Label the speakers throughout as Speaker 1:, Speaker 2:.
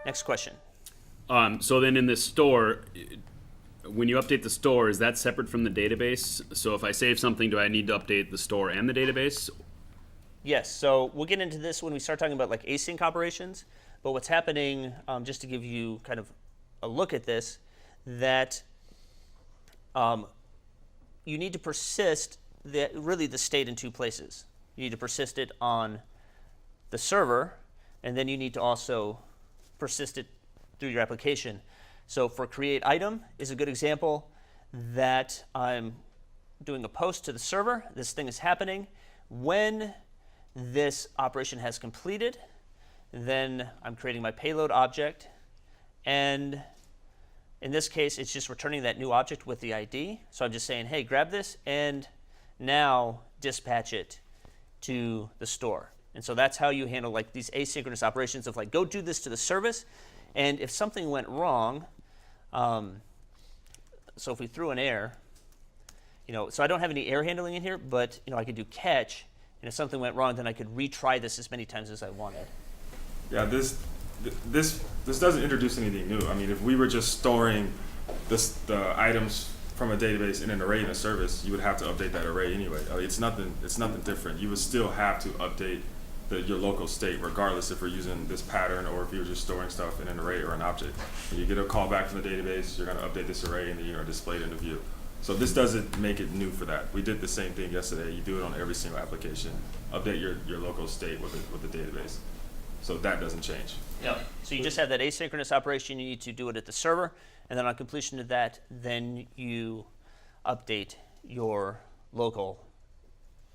Speaker 1: Next question.
Speaker 2: So then in the store, when you update the store, is that separate from the database? So if I save something, do I need to update the store and the database?
Speaker 1: Yes, so we'll get into this when we start talking about like async operations. But what's happening, just to give you kind of a look at this, that you need to persist really the state in two places. You need to persist it on the server, and then you need to also persist it through your application. So for create item is a good example that I'm doing a post to the server. This thing is happening. When this operation has completed, then I'm creating my payload object, and in this case, it's just returning that new object with the ID. So I'm just saying, hey, grab this and now dispatch it to the store. And so that's how you handle like these asynchronous operations of like, go do this to the service. And if something went wrong, so if we threw an error, so I don't have any error handling in here, but I could do catch, and if something went wrong, then I could retry this as many times as I wanted.
Speaker 3: Yeah, this doesn't introduce anything new. I mean, if we were just storing the items from a database in an array in a service, you would have to update that array anyway. It's nothing different. You would still have to update your local state, regardless if we're using this pattern or if you're just storing stuff in an array or an object. When you get a call back from the database, you're going to update this array and then you're going to display it in the view. So this doesn't make it new for that. We did the same thing yesterday. You do it on every single application. Update your local state with the database. So that doesn't change.
Speaker 1: Yeah. So you just have that asynchronous operation. You need to do it at the server, and then on completion of that, then you update your local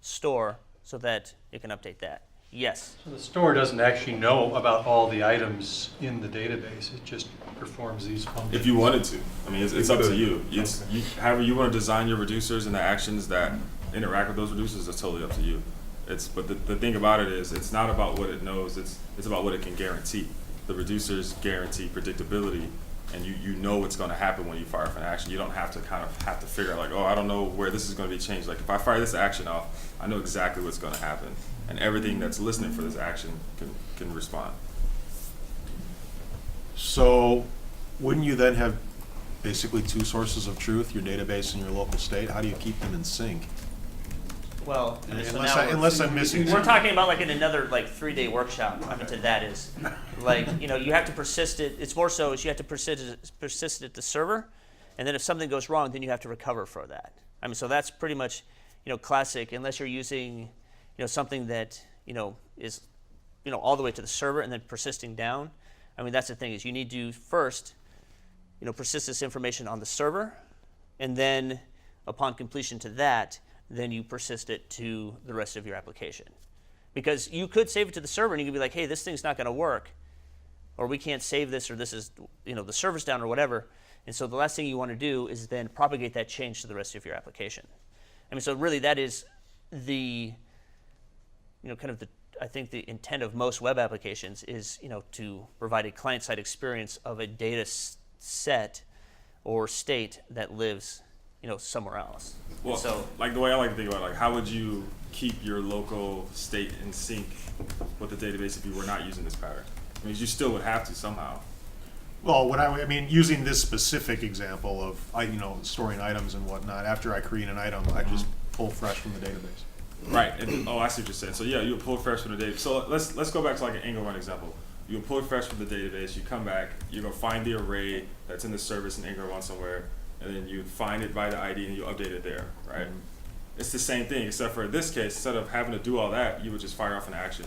Speaker 1: store so that it can update that. Yes.
Speaker 4: So the store doesn't actually know about all the items in the database. It just performs these functions.
Speaker 3: If you wanted to. I mean, it's up to you. However you want to design your reducers and the actions that interact with those reducers, it's totally up to you. But the thing about it is, it's not about what it knows. It's about what it can guarantee. The reducers guarantee predictability, and you know what's going to happen when you fire for an action. You don't have to figure out like, oh, I don't know where this is going to be changed. Like if I fire this action off, I know exactly what's going to happen, and everything that's listening for this action can respond.
Speaker 5: So wouldn't you then have basically two sources of truth, your database and your local state? How do you keep them in sync?
Speaker 1: Well,
Speaker 5: Unless I'm missing
Speaker 1: we're talking about like in another like 3-day workshop. I mean, to that is like you have to persist it. It's more so is you have to persist it at the server, and then if something goes wrong, then you have to recover for that. I mean, so that's pretty much classic. Unless you're using something that is all the way to the server and then persisting down. I mean, that's the thing is you need to first persist this information on the server, and then upon completion to that, then you persist it to the rest of your application. Because you could save it to the server and you could be like, hey, this thing's not going to work, or we can't save this, or this is, the server's down or whatever. And so the last thing you want to do is then propagate that change to the rest of your application. I mean, so really that is the, I think the intent of most web applications is, to provide a client-side experience of a data set or state that lives somewhere else.
Speaker 3: Well, so like the way I like to think about it, like how would you keep your local state in sync with the database if you were not using this pattern? I mean, you still would have to somehow.
Speaker 5: Well, I mean, using this specific example of storing items and whatnot, after I create an item, I just pull fresh from the database.
Speaker 3: Right. And, I see what you're saying. So yeah, you would pull fresh from the database. So let's go back to like an Angular 1 example. You pull fresh from the database. You come back. You go find the array that's in the service in Angular 1 somewhere. And then you find it by the ID and you update it there, right? Mm-hmm. It's the same thing, except for in this case, instead of having to do all that, you would just fire off an action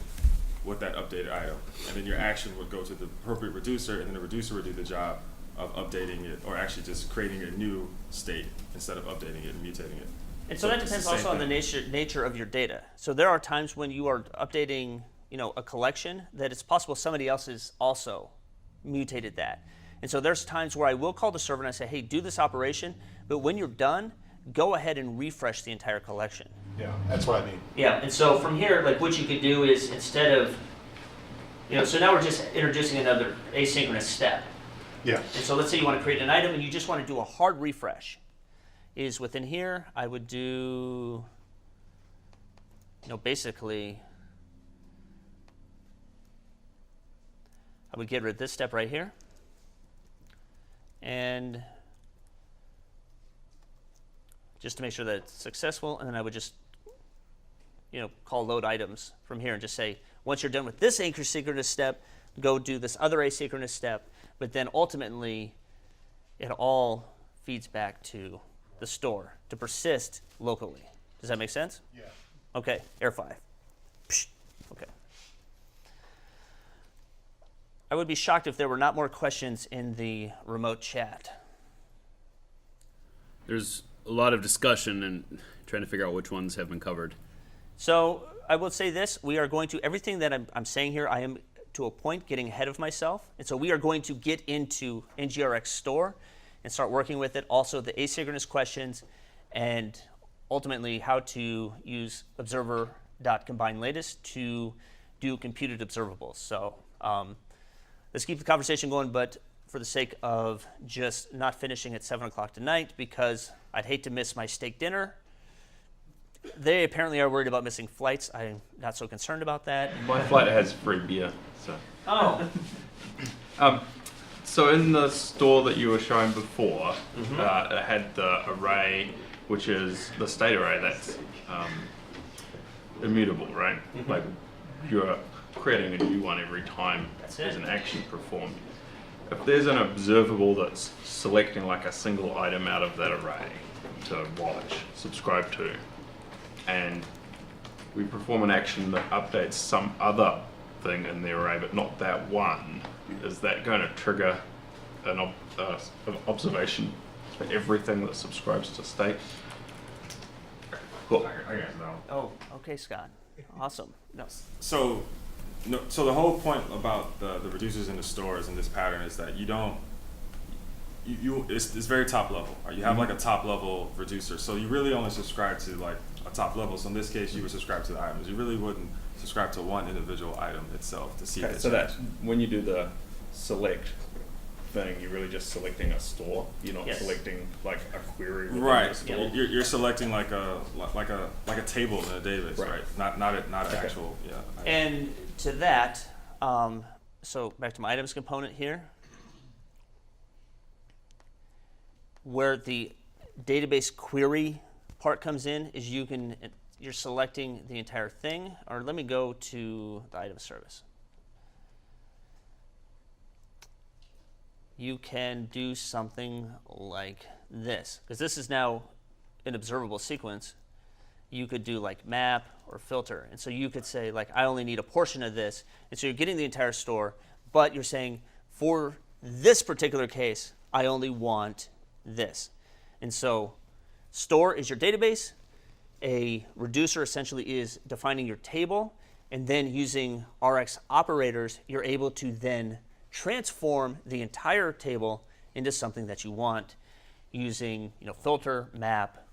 Speaker 3: with that updated item. And then your action would go to the appropriate reducer, and then the reducer would do the job of updating it, or actually just creating a new state instead of updating it and mutating it.
Speaker 1: And so that depends also on the nature of your data. So there are times when you are updating a collection that it's possible somebody else has also mutated that. And so there's times where I will call the server and I say, hey, do this operation, but when you're done, go ahead and refresh the entire collection.
Speaker 5: Yeah, that's what I mean.
Speaker 1: Yeah, and so from here, like what you could do is instead of, so now we're just introducing another asynchronous step.
Speaker 5: Yeah.
Speaker 1: And so let's say you want to create an item and you just want to do a hard refresh. Is within here, I would do, basically, I would get rid of this step right here. And just to make sure that it's successful, and then I would just, call load items from here and just say, once you're done with this asynchronous step, go do this other asynchronous step, but then ultimately it all feeds back to the store to persist locally. Does that make sense?
Speaker 5: Yeah.
Speaker 1: Okay, Air 5. Psh, okay. I would be shocked if there were not more questions in the remote chat.
Speaker 2: There's a lot of discussion and trying to figure out which ones have been covered.
Speaker 1: So I will say this, we are going to, everything that I'm saying here, I am to a point getting ahead of myself. And so we are going to get into NGRX store and start working with it. Also the asynchronous questions and ultimately how to use observer.combine_latest to do computed observables. So let's keep the conversation going, but for the sake of just not finishing at 7 o'clock tonight, because I'd hate to miss my steak dinner. They apparently are worried about missing flights. I'm not so concerned about that.
Speaker 6: My flight has free beer, so.
Speaker 1: Oh,
Speaker 6: So in the store that you were showing before, it had the array, which is the state array that's immutable, right? Like you're creating a new one every time
Speaker 1: That's
Speaker 6: there's
Speaker 1: it.
Speaker 6: an action performed. If there's an observable that's selecting like a single item out of that array to watch, subscribe to, and we perform an action that updates some other thing in the array, but not that one, is that going to trigger an observation for everything that subscribes to state? Cool.
Speaker 3: I guess no.
Speaker 1: oh, okay, Scott. Awesome. No.
Speaker 3: So, no, so the whole point about the reducers in the stores in this pattern is that you don't, it's very top level. Right? You have like a top level reducer, so you really only subscribe to like a top level. So in this case, you would subscribe to the items. You really wouldn't subscribe to one individual item itself to see
Speaker 6: Okay,
Speaker 3: the
Speaker 6: so that
Speaker 3: change.
Speaker 6: when you do the select thing, you're really just selecting a store. You're not
Speaker 1: Yes.
Speaker 6: selecting like a query within
Speaker 3: Right,
Speaker 6: the store.
Speaker 1: Yeah.
Speaker 3: you're selecting like a table in a database,
Speaker 6: Right.
Speaker 3: right? Not an actual item.
Speaker 1: And to that, so back to my items component here, where the database query part comes in is you're selecting the entire thing, or let me go to the item service. You can do something like this, because this is now an observable sequence. You could do like map or filter. And so you could say like, I only need a portion of this. And so you're getting the entire store, but you're saying for this particular case, I only want this. And so store is your database. A reducer essentially is defining your table. And then using RX operators, you're able to then transform the entire table into something that you want using, filter, map,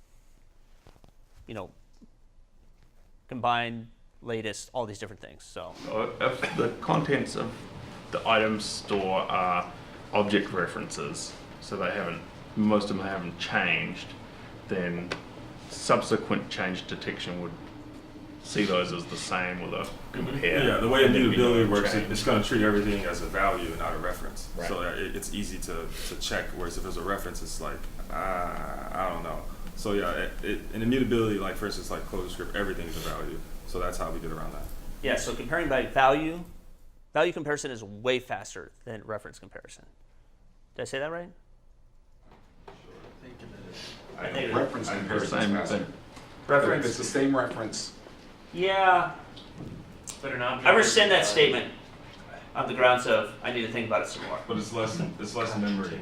Speaker 1: combine, latest, all these different things. So
Speaker 6: If the contents of the item store are object references, so most of them haven't changed, then subsequent change detection would see those as the same with a compare.
Speaker 3: Yeah, the way
Speaker 6: and there'd be
Speaker 3: immutability
Speaker 6: no
Speaker 3: works,
Speaker 6: change.
Speaker 3: it's going to treat everything as a value and not a reference.
Speaker 6: Right.
Speaker 3: So that it's easy to check. Whereas if there's a reference, it's like I don't know. So yeah, in immutability, like for instance, like ClojureScript, everything is a value. So that's how we get around that.
Speaker 1: yeah, so comparing by value comparison is way faster than reference comparison. Did I say that right? I think it is.
Speaker 7: Reference
Speaker 6: The
Speaker 7: comparison is
Speaker 6: same
Speaker 7: faster.
Speaker 6: thing.
Speaker 7: If it's the same reference,
Speaker 1: Yeah, I rescind that statement on the grounds of I need to think about it some more.
Speaker 3: But it's less memory.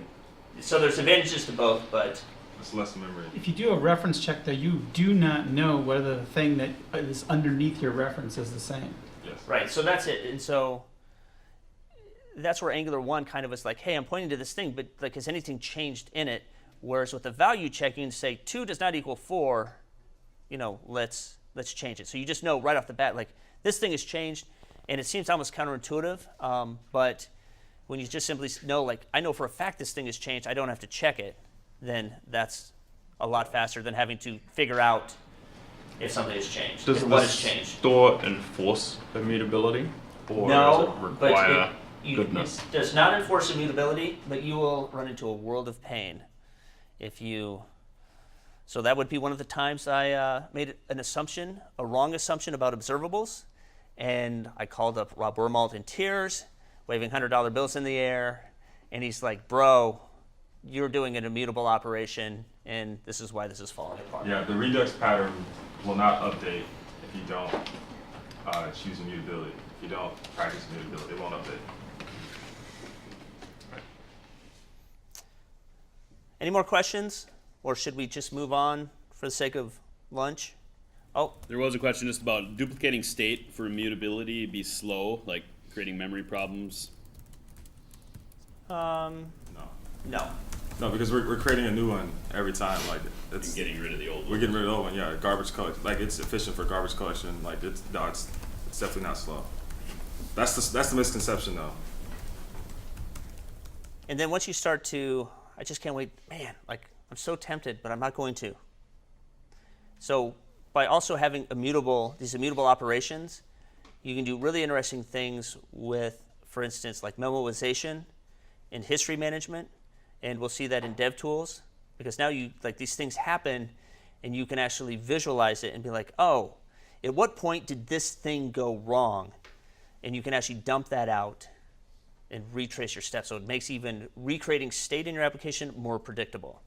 Speaker 1: So there's advantages to both, but
Speaker 3: It's less memory.
Speaker 8: If you do a reference check, though, you do not know whether the thing that is underneath your reference is the same.
Speaker 3: Yes.
Speaker 1: right. So that's it, and so that's where Angular 1 kind of was like, hey, I'm pointing to this thing, but like, has anything changed in it? Whereas with the value checking, say 2 does not equal 4, let's change it. So you just know right off the bat, like this thing has changed, and it seems almost counterintuitive. But when you just simply know, like, I know for a fact this thing has changed, I don't have to check it, then that's a lot faster than having to figure out if something has changed.
Speaker 6: Does
Speaker 1: and
Speaker 6: the
Speaker 1: what has changed.
Speaker 6: store enforce immutability, or
Speaker 1: No,
Speaker 6: does it
Speaker 1: but
Speaker 6: require Good enough.
Speaker 1: It does not enforce immutability, but you will run into a world of pain if you. So that would be one of the times I made an assumption, a wrong assumption about observables, and I called up Rob Wormald in tears, waving $100 bills in the air, and he's like, "Bro, you're doing an immutable operation, and this is why this is falling apart."
Speaker 3: Yeah, the Redux pattern will not update if you don't choose immutability. If you don't practice immutability, it won't update.
Speaker 1: Any more questions, or should we just move on for the sake of lunch? Oh,
Speaker 2: There was a question just about duplicating state for immutability be slow, like creating memory problems.
Speaker 3: No.
Speaker 1: no.
Speaker 3: No, because we're creating a new one every time. Like
Speaker 2: And
Speaker 3: it's
Speaker 2: getting rid of the old
Speaker 3: we're
Speaker 2: one.
Speaker 3: getting rid of the old one. Yeah, garbage collection. Like it's efficient for garbage collection. Like it's definitely not slow. That's the misconception though.
Speaker 1: And then once you start to, I just can't wait, man, like I'm so tempted, but I'm not going to. So by also having these immutable operations, you can do really interesting things with, for instance, like memoization and history management. And we'll see that in DevTools, because now these things happen and you can actually visualize it and be like, oh, at what point did this thing go wrong? And you can actually dump that out and retrace your steps. So it makes even recreating state in your application more predictable.